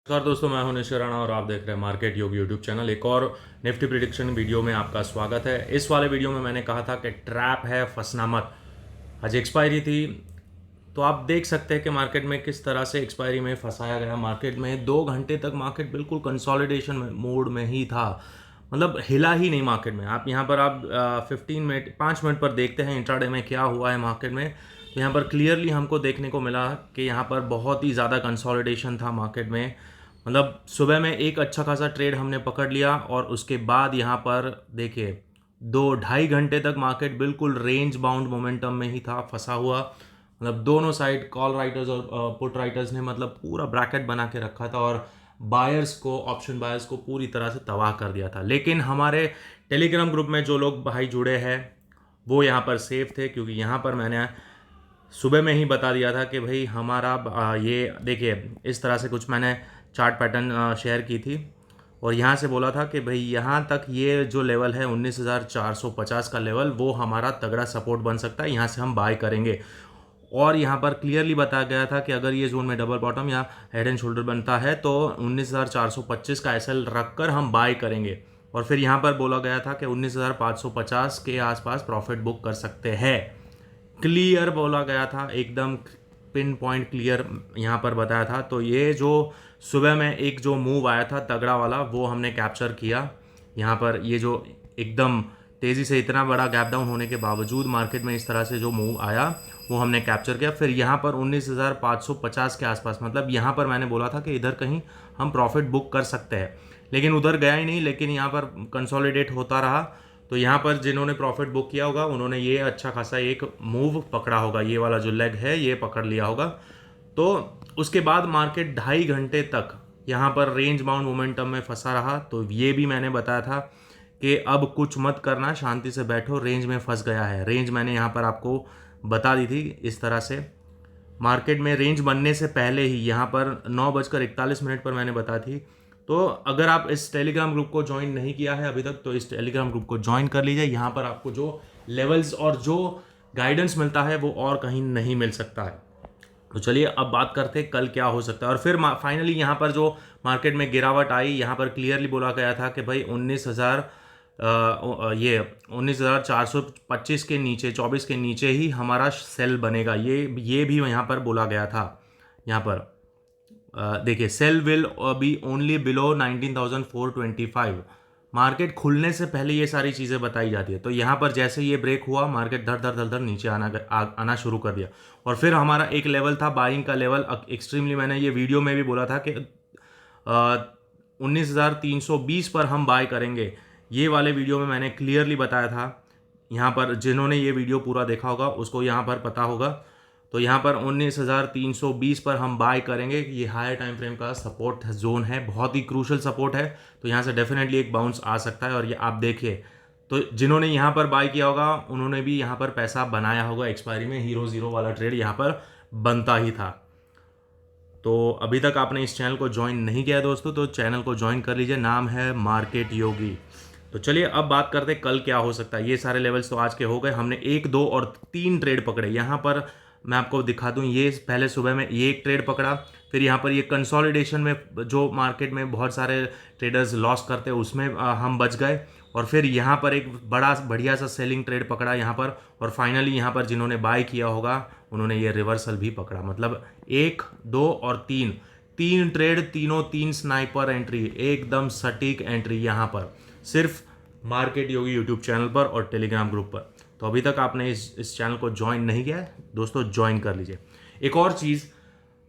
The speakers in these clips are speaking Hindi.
नमस्कार दोस्तों, मैं हूं निश्चय राणा और आप देख रहे हैं मार्केट योग यूट्यूब चैनल। एक और निफ्टी प्रिडिक्शन वीडियो में आपका स्वागत है। इस वाले वीडियो में मैंने कहा था कि ट्रैप है, फंसना मत। आज एक्सपायरी थी, तो आप देख सकते हैं कि मार्केट में किस तरह से एक्सपायरी में फंसाया गया। मार्केट में 2 घंटे तक मार्केट बिल्कुल कंसोलिडेशन मोड में ही था, मतलब हिला ही नहीं मार्केट में। आप यहाँ पर आप 15 मिनट 5 मिनट पर देखते हैं इंट्राडे में क्या हुआ है मार्केट में, तो यहाँ पर क्लियरली हमको देखने को मिला कि यहाँ पर बहुत ही ज़्यादा कंसोलिडेशन था मार्केट में। मतलब सुबह में एक अच्छा खासा ट्रेड हमने पकड़ लिया और उसके बाद यहाँ पर देखिए 2 ढाई घंटे तक मार्केट बिल्कुल रेंज बाउंड मोमेंटम में ही था, फंसा हुआ। मतलब दोनों साइड कॉल राइटर्स और पुट राइटर्स ने मतलब पूरा ब्रैकेट बना के रखा था और बायर्स को, ऑप्शन बायर्स को पूरी तरह से तबाह कर दिया था। लेकिन हमारे टेलीग्राम ग्रुप में जो लोग भाई जुड़े हैं वो यहाँ पर सेफ थे, क्योंकि यहाँ पर मैंने सुबह में ही बता दिया था कि भाई हमारा ये देखिए इस तरह से कुछ मैंने चार्ट पैटर्न शेयर की थी और यहाँ से बोला था कि भाई यहाँ तक ये जो लेवल है 19,450 का लेवल, वो हमारा तगड़ा सपोर्ट बन सकता है, यहाँ से हम बाय करेंगे। और यहाँ पर क्लियरली बताया गया था कि अगर ये जोन में डबल बॉटम या हेड एंड शोल्डर बनता है तो 19,425 का एसएल रखकर हम बाय करेंगे। और फिर यहाँ पर बोला गया था कि 19,550 के आसपास प्रॉफिट बुक कर सकते हैं। क्लियर बोला गया था, एकदम पिन पॉइंट क्लियर यहाँ पर बताया था। तो ये जो सुबह में एक जो मूव आया था तगड़ा वाला, वो हमने कैप्चर किया। यहाँ पर ये जो एकदम तेज़ी से इतना बड़ा गैप डाउन होने के बावजूद मार्केट में इस तरह से जो मूव आया वो हमने कैप्चर किया। फिर यहाँ पर 19,550 के आसपास, मतलब यहाँ पर मैंने बोला था कि इधर कहीं हम प्रॉफिट बुक कर सकते हैं, लेकिन उधर गया ही नहीं। लेकिन यहाँ पर कंसोलिडेट होता रहा, तो यहाँ पर जिन्होंने प्रॉफिट बुक किया होगा उन्होंने ये अच्छा खासा एक मूव पकड़ा होगा, ये वाला जो लेग है ये पकड़ लिया होगा। तो उसके बाद मार्केट 2.5 घंटे तक यहाँ पर रेंज बाउंड मोमेंटम में फंसा रहा। तो ये भी मैंने बताया था कि अब कुछ मत करना, शांति से बैठो, रेंज में फंस गया है। रेंज मैंने यहाँ पर आपको बता दी थी इस तरह से। मार्केट में रेंज बनने से पहले ही यहाँ पर 9:41 पर मैंने बता थी। तो अगर आप इस टेलीग्राम ग्रुप को ज्वाइन नहीं किया है अभी तक तो इस टेलीग्राम ग्रुप को ज्वाइन कर लीजिए। यहाँ पर आपको जो लेवल्स और जो गाइडेंस मिलता है वो और कहीं नहीं मिल सकता है। तो चलिए अब बात करते हैं कल क्या हो सकता है। और फिर फाइनली यहाँ पर जो मार्केट में गिरावट आई, यहाँ पर क्लियरली बोला गया था कि भाई 19,425 के नीचे, 24 के नीचे ही हमारा सेल बनेगा। ये भी यहाँ पर बोला गया था। यहाँ पर देखिए, sale will be only below 19,425। Market खुलने से पहले ये सारी चीज़ें बताई जाती है। तो यहाँ पर जैसे ये ब्रेक हुआ, मार्केट धर धर धर धर नीचे आना शुरू कर दिया। और फिर हमारा एक लेवल था बाइंग का लेवल, एक्सट्रीमली मैंने ये वीडियो में भी बोला था कि 19,320 पर हम बाय करेंगे। ये वाले वीडियो में मैंने क्लियरली बताया था। यहाँ पर जिन्होंने ये वीडियो पूरा देखा होगा उसको यहाँ पर पता होगा। तो यहाँ पर 19,320 पर हम बाय करेंगे। ये हायर टाइम फ्रेम का सपोर्ट जोन है, बहुत ही क्रूशल सपोर्ट है। तो यहाँ से डेफिनेटली एक बाउंस आ सकता है। और ये आप देखिए, तो जिन्होंने यहाँ पर बाय किया होगा उन्होंने भी यहाँ पर पैसा बनाया होगा। एक्सपायरी में हीरो जीरो वाला ट्रेड यहाँ पर बनता ही था। तो अभी तक आपने इस चैनल को ज्वाइन नहीं किया है दोस्तों, तो चैनल को ज्वाइन कर लीजिए, नाम है मार्केट योगी। तो चलिए अब बात करते हैं कल क्या हो सकता है। ये सारे लेवल्स तो आज के हो गए। हमने 1, 2 और 3 ट्रेड पकड़े। यहाँ पर मैं आपको दिखा दूं, ये पहले सुबह में ये एक ट्रेड पकड़ा। फिर यहाँ पर ये कंसोलिडेशन में जो मार्केट में बहुत सारे ट्रेडर्स लॉस करते हैं उसमें हम बच गए। और फिर यहाँ पर एक बड़ा बढ़िया सा सेलिंग ट्रेड पकड़ा यहाँ पर। और फाइनली यहाँ पर जिन्होंने बाय किया होगा उन्होंने ये रिवर्सल भी पकड़ा। मतलब 1, 2 और 3 ट्रेड, तीनों 3 स्नाइपर एंट्री, एकदम सटीक एंट्री यहाँ पर, सिर्फ मार्केट योगी यूट्यूब चैनल पर और टेलीग्राम ग्रुप पर। तो अभी तक आपने इस चैनल को ज्वाइन नहीं किया है दोस्तों, ज्वाइन कर लीजिए। एक और चीज़,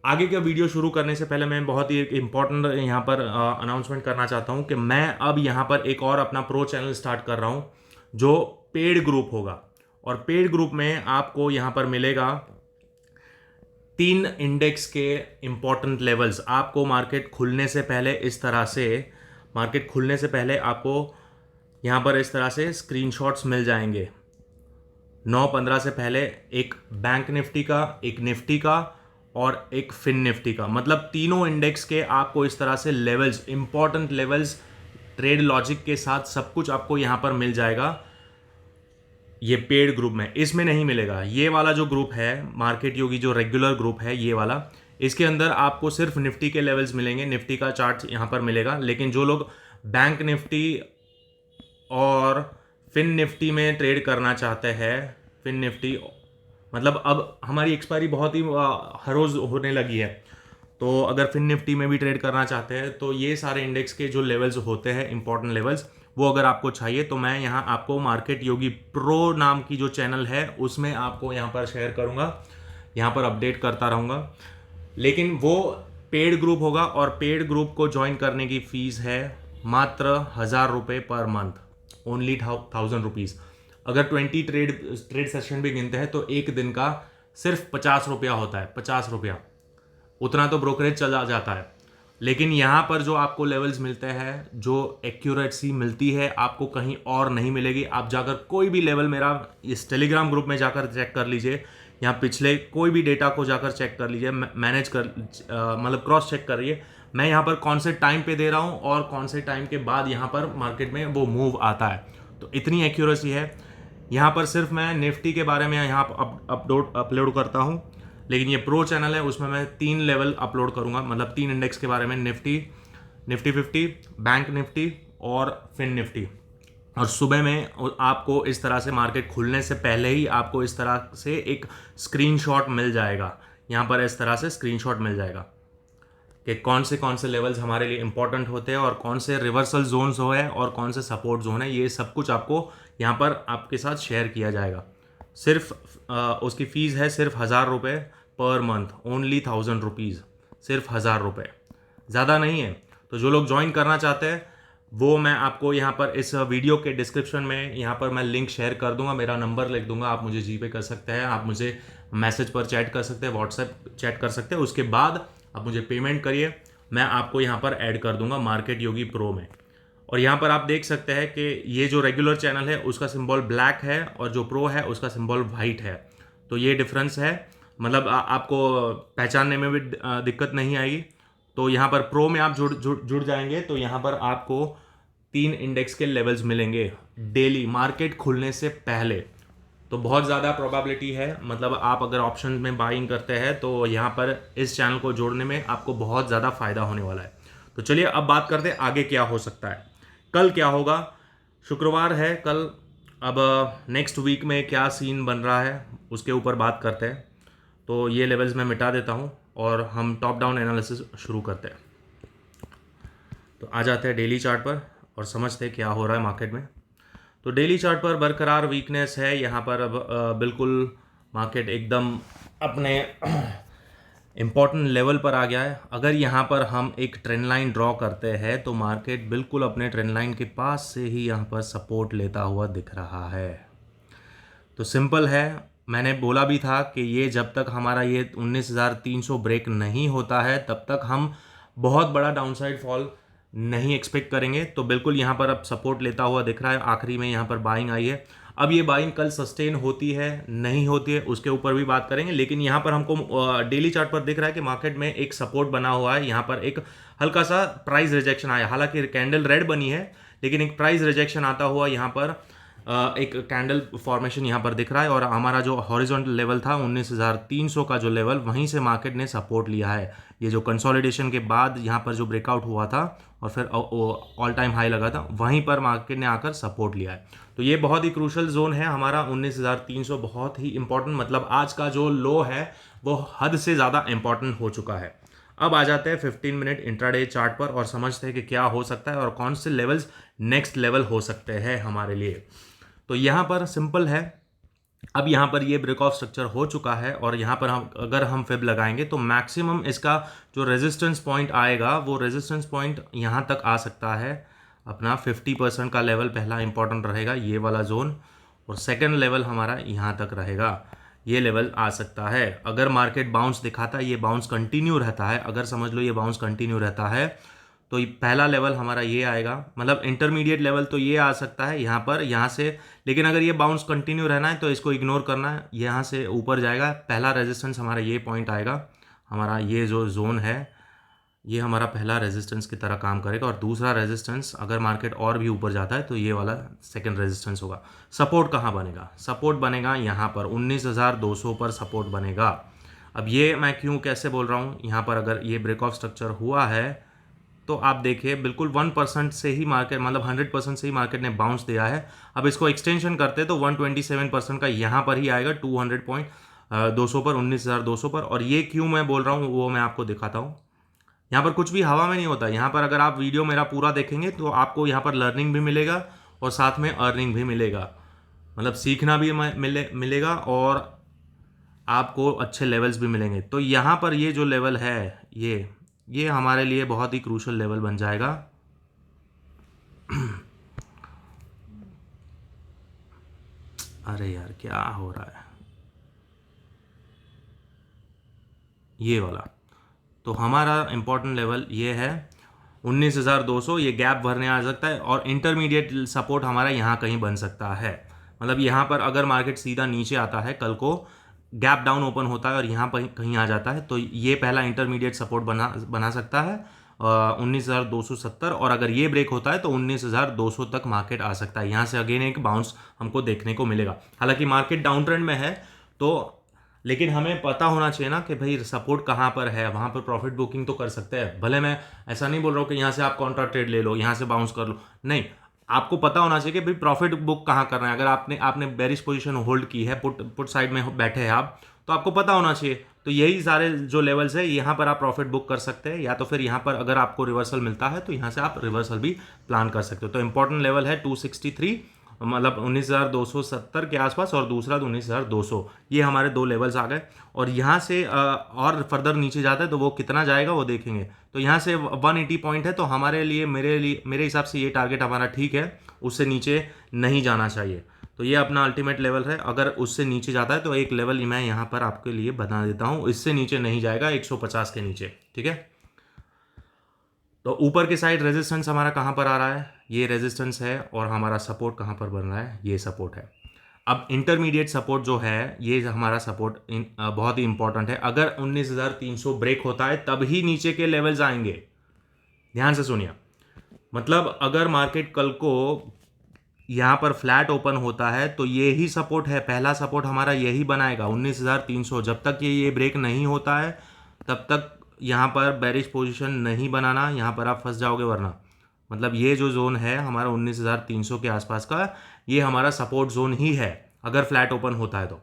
आगे का वीडियो शुरू करने से पहले मैं बहुत ही इंपॉर्टेंट यहाँ पर अनाउंसमेंट करना चाहता हूँ कि मैं अब यहाँ पर एक और अपना प्रो चैनल स्टार्ट कर रहा हूँ जो पेड ग्रुप होगा। और पेड ग्रुप में आपको यहाँ पर मिलेगा 3 इंडेक्स के इंपॉर्टेंट लेवल्स। आपको मार्केट खुलने से पहले इस तरह से, मार्केट खुलने से पहले आपको यहाँ पर इस तरह से स्क्रीनशॉट्स मिल जाएंगे। 9:15 से पहले एक बैंक निफ्टी का, एक निफ्टी का और एक फिन निफ्टी का, मतलब तीनों इंडेक्स के आपको इस तरह से levels, important levels, trade logic के साथ सब कुछ आपको यहाँ पर मिल जाएगा। ये पेड ग्रुप में, इसमें नहीं मिलेगा। ये वाला जो ग्रुप है मार्केट योगी, जो रेगुलर ग्रुप है, ये वाला, इसके अंदर आपको सिर्फ निफ्टी के लेवल्स मिलेंगे, निफ्टी का चार्ट यहाँ पर मिलेगा। लेकिन जो लोग बैंक निफ्टी और फिन निफ्टी में ट्रेड करना चाहते हैं, फिन निफ्टी मतलब अब हमारी एक्सपायरी बहुत ही हर रोज़ होने लगी है, तो अगर फिन निफ्टी में भी ट्रेड करना चाहते हैं तो ये सारे इंडेक्स के जो लेवल्स होते हैं, इंपॉर्टेंट लेवल्स, वो अगर आपको चाहिए तो मैं यहाँ आपको मार्केट योगी प्रो नाम की जो चैनल है उसमें आपको यहाँ पर शेयर करूँगा, यहाँ पर अपडेट करता रहूँगा। लेकिन वो पेड ग्रुप होगा और पेड ग्रुप को ज्वाइन करने की फ़ीस है मात्र 1000 रुपये पर मंथ, ओनली 1000 रुपीज़। अगर 20 ट्रेड सेशन भी गिनते हैं तो एक दिन का सिर्फ 50 रुपया होता है, 50 रुपया, उतना तो ब्रोकरेज चला जाता है। लेकिन यहाँ पर जो आपको लेवल्स मिलते हैं, जो एक्यूरेसी मिलती है, आपको कहीं और नहीं मिलेगी। आप जाकर कोई भी लेवल मेरा इस टेलीग्राम ग्रुप में जाकर चेक कर लीजिए, यहाँ पिछले कोई भी डेटा को जाकर चेक कर लीजिए, मैनेज कर मतलब क्रॉस चेक करिए मैं यहाँ पर कौन से टाइम पे दे रहा हूँ और कौन से टाइम के बाद यहाँ पर मार्केट में वो मूव आता है। तो इतनी एक्यूरेसी है। यहाँ पर सिर्फ मैं निफ्टी के बारे में यहाँ अपलोड करता हूँ, लेकिन ये प्रो चैनल है, उसमें मैं 3 लेवल अपलोड करूँगा, मतलब 3 इंडेक्स के बारे में, निफ्टी 50, बैंक निफ्टी और फिन निफ्टी। और सुबह में आपको इस तरह से मार्केट खुलने से पहले ही आपको इस तरह से एक स्क्रीनशॉट मिल जाएगा, यहाँ पर इस तरह से स्क्रीनशॉट मिल जाएगा कि कौन से लेवल्स हमारे लिए इंपॉर्टेंट होते हैं और कौन से रिवर्सल जोन्स हो है और कौन से सपोर्ट जोन है। ये सब कुछ आपको यहाँ पर आपके साथ शेयर किया जाएगा। सिर्फ उसकी फ़ीस है सिर्फ 1000 रुपये पर मंथ, ओनली 1000 रुपीज़, सिर्फ 1000 रुपये, ज़्यादा नहीं है। तो जो लोग ज्वाइन करना चाहते हैं वो मैं आपको यहाँ पर इस वीडियो के डिस्क्रिप्शन में यहाँ पर मैं लिंक शेयर कर दूंगा, मेरा नंबर लिख दूंगा, आप मुझे जीपे कर सकते हैं, आप मुझे मैसेज पर चैट कर सकते हैं, व्हाट्सएप चैट कर सकते हैं, उसके बाद आप मुझे पेमेंट करिए, मैं आपको यहाँ पर ऐड कर दूंगा मार्केट योगी प्रो में। और यहाँ पर आप देख सकते हैं कि ये जो रेगुलर चैनल है उसका सिंबल ब्लैक है और जो प्रो है उसका सिंबल वाइट है। तो ये डिफरेंस है, मतलब आपको पहचानने में भी दिक्कत नहीं आएगी। तो यहाँ पर प्रो में आप जुड़ जाएंगे तो यहाँ पर आपको 3 इंडेक्स के लेवल्स मिलेंगे डेली मार्केट खुलने से पहले। तो बहुत ज़्यादा प्रोबेबिलिटी है, मतलब आप अगर ऑप्शन में बाइंग करते हैं तो यहाँ पर इस चैनल को जोड़ने में आपको बहुत ज़्यादा फ़ायदा होने वाला है। तो चलिए अब बात करते हैं आगे क्या हो सकता है, कल क्या होगा। शुक्रवार है कल, अब नेक्स्ट वीक में क्या सीन बन रहा है उसके ऊपर बात करते हैं। तो ये लेवल्स मैं मिटा देता हूँ और हम टॉप डाउन एनालिसिस शुरू करते हैं। तो आ जाते हैं डेली चार्ट पर और समझते हैं क्या हो रहा है मार्केट में। तो डेली चार्ट पर बरकरार वीकनेस है, यहाँ पर अब बिल्कुल मार्केट एकदम अपने इम्पॉर्टेंट लेवल पर आ गया है। अगर यहाँ पर हम एक ट्रेंड लाइन ड्रॉ करते हैं तो मार्केट बिल्कुल अपने ट्रेंड लाइन के पास से ही यहाँ पर सपोर्ट लेता हुआ दिख रहा है। तो सिंपल है, मैंने बोला भी था कि ये जब तक हमारा ये 19,300 ब्रेक नहीं होता है तब तक हम बहुत बड़ा डाउनसाइड फॉल नहीं एक्सपेक्ट करेंगे। तो बिल्कुल यहाँ पर अब सपोर्ट लेता हुआ दिख रहा है, आखिरी में यहाँ पर बाइंग आई है। अब ये बाइंग कल सस्टेन होती है नहीं होती है उसके ऊपर भी बात करेंगे, लेकिन यहाँ पर हमको डेली चार्ट पर दिख रहा है कि मार्केट में एक सपोर्ट बना हुआ है। यहाँ पर एक हल्का सा प्राइस रिजेक्शन आया, हालांकि कैंडल रेड बनी है लेकिन एक प्राइस रिजेक्शन आता हुआ यहाँ पर एक कैंडल फॉर्मेशन यहाँ पर दिख रहा है। और हमारा जो हॉरिजॉन्टल लेवल था 19,300 का जो लेवल, वहीं से मार्केट ने सपोर्ट लिया है। ये जो कंसोलिडेशन के बाद यहाँ पर जो ब्रेकआउट हुआ था और फिर ऑल टाइम हाई लगा था, वहीं पर मार्केट ने आकर सपोर्ट लिया है। तो ये बहुत ही क्रूशल जोन है हमारा 19,300, बहुत ही इंपॉर्टेंट, मतलब आज का जो लो है वो हद से ज़्यादा इंपॉर्टेंट हो चुका है। अब आ जाते हैं 15 मिनट इंट्राडे चार्ट पर और समझते हैं कि क्या हो सकता है और कौन से लेवल्स नेक्स्ट लेवल हो सकते हैं हमारे लिए। तो यहाँ पर सिंपल है, अब यहाँ पर ये ब्रेक ऑफ स्ट्रक्चर हो चुका है और यहाँ पर हम अगर हम फिब लगाएंगे तो मैक्सिमम इसका जो रेजिस्टेंस पॉइंट आएगा वो रेजिस्टेंस पॉइंट यहाँ तक आ सकता है। अपना 50% का लेवल पहला इंपॉर्टेंट रहेगा, ये वाला जोन, और सेकंड लेवल हमारा यहाँ तक रहेगा, ये लेवल आ सकता है। अगर मार्केट बाउंस दिखाता है, ये बाउंस कंटिन्यू रहता है, अगर समझ लो ये बाउंस कंटिन्यू रहता है तो पहला लेवल हमारा ये आएगा, मतलब इंटरमीडिएट लेवल तो ये आ सकता है यहाँ पर, यहाँ से। लेकिन अगर ये बाउंस कंटिन्यू रहना है तो इसको इग्नोर करना है, यहाँ से ऊपर जाएगा। पहला रेजिस्टेंस हमारा ये पॉइंट आएगा, हमारा ये जो जोन है ये हमारा पहला रेजिस्टेंस की तरह काम करेगा। और दूसरा रेजिस्टेंस अगर मार्केट और भी ऊपर जाता है तो ये वाला सेकंड रेजिस्टेंस होगा। सपोर्ट कहाँ बनेगा? सपोर्ट बनेगा यहाँ पर 19,200 पर सपोर्ट बनेगा। अब ये मैं क्यों कैसे बोल रहा हूँ, यहाँ पर अगर ये ब्रेक ऑफ स्ट्रक्चर हुआ है तो आप देखिए बिल्कुल 1% से ही मार्केट, मतलब 100% से ही मार्केट ने बाउंस दिया है। अब इसको एक्सटेंशन करते तो 127% का यहाँ पर ही आएगा 200 पर, 19,200 पर। और ये क्यों मैं बोल रहा हूँ वो मैं आपको दिखाता हूँ। यहाँ पर कुछ भी हवा में नहीं होता। यहाँ पर अगर आप वीडियो मेरा पूरा देखेंगे तो आपको यहाँ पर लर्निंग भी मिलेगा और साथ में अर्निंग भी मिलेगा, मतलब सीखना भी मिलेगा और आपको अच्छे लेवल्स भी मिलेंगे। तो यहाँ पर ये जो लेवल है ये हमारे लिए बहुत ही क्रूशल लेवल बन जाएगा। अरे यार क्या हो रहा है, ये वाला। तो हमारा इंपॉर्टेंट लेवल ये है 19,200। ये गैप भरने आ सकता है और इंटरमीडिएट सपोर्ट हमारा यहाँ कहीं बन सकता है। मतलब यहाँ पर अगर मार्केट सीधा नीचे आता है, कल को गैप डाउन ओपन होता है और यहाँ पर कहीं आ जाता है, तो ये पहला इंटरमीडिएट सपोर्ट बना सकता है 19,270। और अगर ये ब्रेक होता है तो 19,200 तक मार्केट आ सकता है। यहाँ से अगेन एक बाउंस हमको देखने को मिलेगा। हालांकि मार्केट डाउन ट्रेंड में है, तो लेकिन हमें पता होना चाहिए ना कि भाई सपोर्ट कहाँ पर है, वहाँ पर प्रॉफिट बुकिंग तो कर सकते हैं। भले मैं ऐसा नहीं बोल रहा हूँ कि यहाँ से आप कॉन्ट्रा ट्रेड ले लो, यहाँ से बाउंस कर लो, नहीं, आपको पता होना चाहिए कि भाई प्रॉफिट बुक कहाँ करना है। अगर आपने बेरिश पोजीशन होल्ड की है, पुट साइड में बैठे हैं आप, तो आपको पता होना चाहिए। तो यही सारे जो लेवल्स है, यहाँ पर आप प्रॉफिट बुक कर सकते हैं, या तो फिर यहाँ पर अगर आपको रिवर्सल मिलता है तो यहाँ से आप रिवर्सल भी प्लान कर सकते हो। तो इंपॉर्टेंट लेवल है 263, मतलब 19,270 के आसपास, और दूसरा 19,200। ये हमारे दो लेवल्स आ गए। और यहाँ से और फर्दर नीचे जाता है तो वो कितना जाएगा वो देखेंगे। तो यहाँ से 180 पॉइंट है, तो हमारे लिए मेरे हिसाब से ये टारगेट हमारा ठीक है, उससे नीचे नहीं जाना चाहिए। तो ये अपना अल्टीमेट लेवल है। अगर उससे नीचे जाता है तो एक लेवल मैं यहाँ पर आपके लिए बना देता हूँ, इससे नीचे नहीं जाएगा 150 के नीचे, ठीक है। तो ऊपर की साइड रेजिस्टेंस हमारा कहाँ पर आ रहा है, ये रेजिस्टेंस है, और हमारा सपोर्ट कहाँ पर बन रहा है, ये सपोर्ट है। अब इंटरमीडिएट सपोर्ट जो है, ये हमारा सपोर्ट बहुत ही इंपॉर्टेंट है। अगर 19,300 ब्रेक होता है तब ही नीचे के लेवल्स आएंगे। ध्यान से सुनिए, मतलब अगर मार्केट कल को यहाँ पर फ्लैट ओपन होता है तो ये ही सपोर्ट है, पहला सपोर्ट हमारा यही बनाएगा 19,300। जब तक ये ब्रेक नहीं होता है तब तक यहाँ पर बेरिश पोजीशन नहीं बनाना, यहाँ पर आप फंस जाओगे। वरना मतलब ये जो जोन है हमारा 19,300 के आसपास का, ये हमारा सपोर्ट जोन ही है अगर फ्लैट ओपन होता है। तो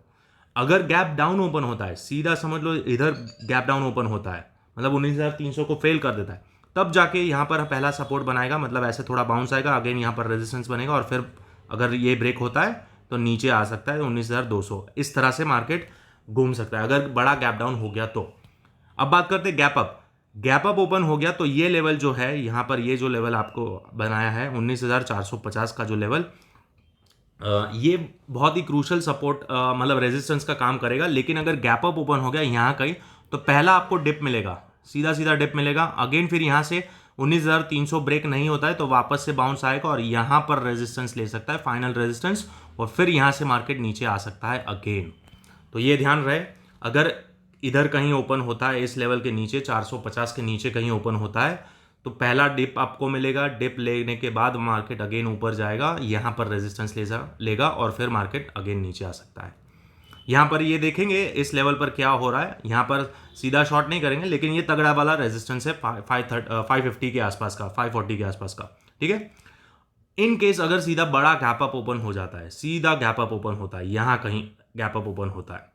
अगर गैप डाउन ओपन होता है, सीधा समझ लो इधर गैप डाउन ओपन होता है, मतलब 19,300 को फेल कर देता है, तब जाके यहाँ पर पहला सपोर्ट बनाएगा, मतलब ऐसे थोड़ा बाउंस आएगा, अगेन यहाँ पर रेजिस्टेंस बनेगा, और फिर अगर ये ब्रेक होता है तो नीचे आ सकता है 19,200। इस तरह से मार्केट घूम सकता है अगर बड़ा गैप डाउन हो गया तो। अब बात करते हैं gap up. Gap up open हो गया तो ये लेवल जो है, यहाँ पर ये जो लेवल आपको बनाया है 19,450 का जो लेवल, ये बहुत ही क्रूशल सपोर्ट, मतलब रेजिस्टेंस का काम करेगा। लेकिन अगर गैप अप ओपन हो गया यहाँ कहीं, तो पहला आपको डिप मिलेगा, सीधा डिप मिलेगा। अगेन फिर यहाँ से 19,300 ब्रेक नहीं होता है तो वापस से बाउंस आएगा और यहाँ पर रेजिस्टेंस ले सकता है, फाइनल रेजिस्टेंस, और फिर यहाँ से मार्केट नीचे आ सकता है अगेन। तो ये ध्यान रहे, अगर इधर कहीं ओपन होता है इस लेवल के नीचे, 450 के नीचे कहीं ओपन होता है, तो पहला डिप आपको मिलेगा। डिप लेने के बाद मार्केट अगेन ऊपर जाएगा, यहाँ पर रेजिस्टेंस लेगा और फिर मार्केट अगेन नीचे आ सकता है। यहाँ पर ये देखेंगे इस लेवल पर क्या हो रहा है, यहाँ पर सीधा शॉर्ट नहीं करेंगे, लेकिन ये तगड़ा वाला रेजिस्टेंस है 550 के आसपास का, 540 के आसपास का, ठीक है। इन केस अगर सीधा बड़ा गैप अप ओपन हो जाता है, सीधा गैप अप ओपन होता है, यहाँ कहीं गैप अप ओपन होता है,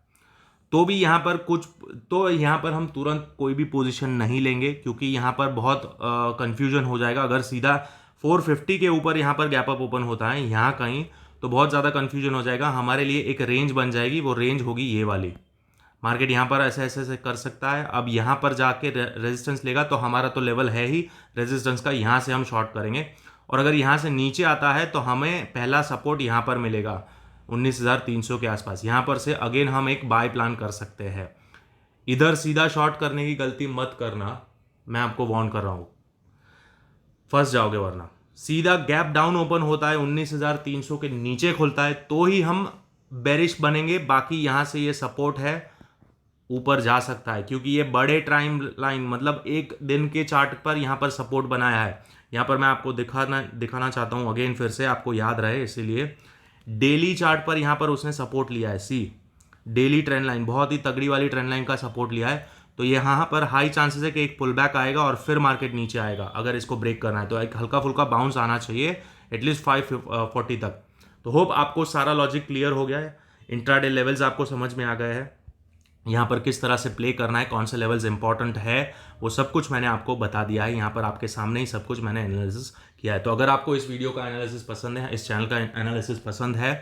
तो भी यहाँ पर यहाँ पर हम तुरंत कोई भी पोजीशन नहीं लेंगे, क्योंकि यहाँ पर बहुत कंफ्यूजन हो जाएगा। अगर सीधा 450 के ऊपर यहाँ पर गैप अप ओपन होता है यहाँ कहीं, तो बहुत ज़्यादा कंफ्यूजन हो जाएगा। हमारे लिए एक रेंज बन जाएगी, वो रेंज होगी ये वाली। मार्केट यहाँ पर ऐसे कर सकता है। अब यहाँ पर जाके रेजिस्टेंस लेगा तो हमारा तो लेवल है ही रेजिस्टेंस का, यहाँ से हम शॉर्ट करेंगे। और अगर यहाँ से नीचे आता है तो हमें पहला सपोर्ट यहाँ पर मिलेगा 19,300 के आसपास। यहाँ पर से अगेन हम एक बाय प्लान कर सकते हैं। इधर सीधा शॉर्ट करने की गलती मत करना, मैं आपको वार्न कर रहा हूँ, फंस जाओगे। वरना सीधा गैप डाउन ओपन होता है 19,300 के नीचे खुलता है तो ही हम बेरिश बनेंगे। बाकी यहाँ से ये सपोर्ट है, ऊपर जा सकता है, क्योंकि ये बड़े टाइम लाइन, मतलब एक दिन के चार्ट पर यहाँ पर सपोर्ट बनाया है। यहाँ पर मैं आपको दिखाना चाहता हूँ अगेन, फिर से आपको याद रहे, इसीलिए डेली चार्ट पर यहाँ पर उसने सपोर्ट लिया है। सी डेली ट्रेंड लाइन, बहुत ही तगड़ी वाली ट्रेंड लाइन का सपोर्ट लिया है। तो ये यहाँ पर हाई चांसेस है कि एक पुल बैक आएगा और फिर मार्केट नीचे आएगा। अगर इसको ब्रेक करना है तो एक हल्का फुल्का बाउंस आना चाहिए एटलीस्ट 540 तक। तो होप आपको सारा लॉजिक क्लियर हो गया है, इंट्राडे लेवल्स आपको समझ में आ गए हैं, यहाँ पर किस तरह से प्ले करना है, कौन से लेवल्स इंपॉर्टेंट है, वो सब कुछ मैंने आपको बता दिया है। यहाँ पर आपके सामने ही सब कुछ मैंने एनालिसिस किया है। तो अगर आपको इस वीडियो का एनालिसिस पसंद है, इस चैनल का एनालिसिस पसंद है,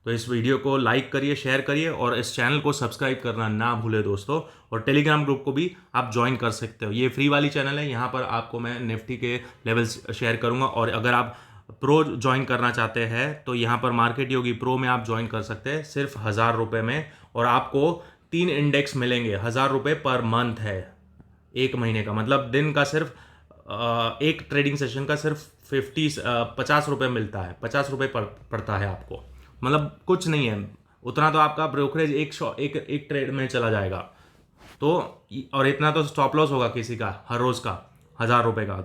तो इस वीडियो को लाइक करिए, शेयर करिए और इस चैनल को सब्सक्राइब करना ना भूले दोस्तों। और टेलीग्राम ग्रुप को भी आप ज्वाइन कर सकते हो, ये फ्री वाली चैनल है। यहाँ पर आपको मैं निफ्टी के लेवल्स शेयर करूँगा। और अगर आप प्रो ज्वाइन करना चाहते हैं तो यहाँ पर मार्केट योगी प्रो में आप ज्वाइन कर सकते हैं सिर्फ 1000 रुपये में, और आपको 3 इंडेक्स मिलेंगे। 1000 रुपये पर मंथ है, एक महीने का, मतलब दिन का सिर्फ एक ट्रेडिंग सेशन का सिर्फ 50 रुपये मिलता है, 50 रुपये पड़ता है आपको, मतलब कुछ नहीं है उतना। तो आपका ब्रोकरेज एक ट्रेड में चला जाएगा। तो और इतना तो स्टॉप लॉस होगा किसी का हर रोज़ का 1000 रुपये का।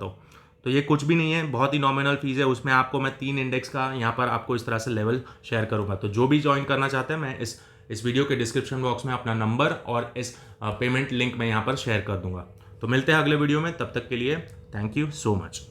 तो ये कुछ भी नहीं है, बहुत ही नॉमिनल फीस है। उसमें आपको मैं 3 इंडेक्स का यहाँ पर आपको इस तरह से लेवल शेयर करूँगा। तो जो भी ज्वाइन करना चाहते हैं, मैं इस वीडियो के डिस्क्रिप्शन बॉक्स में अपना नंबर और इस पेमेंट लिंक मैं यहाँ पर शेयर कर दूंगा। तो मिलते हैं अगले वीडियो में, तब तक के लिए थैंक यू सो मच।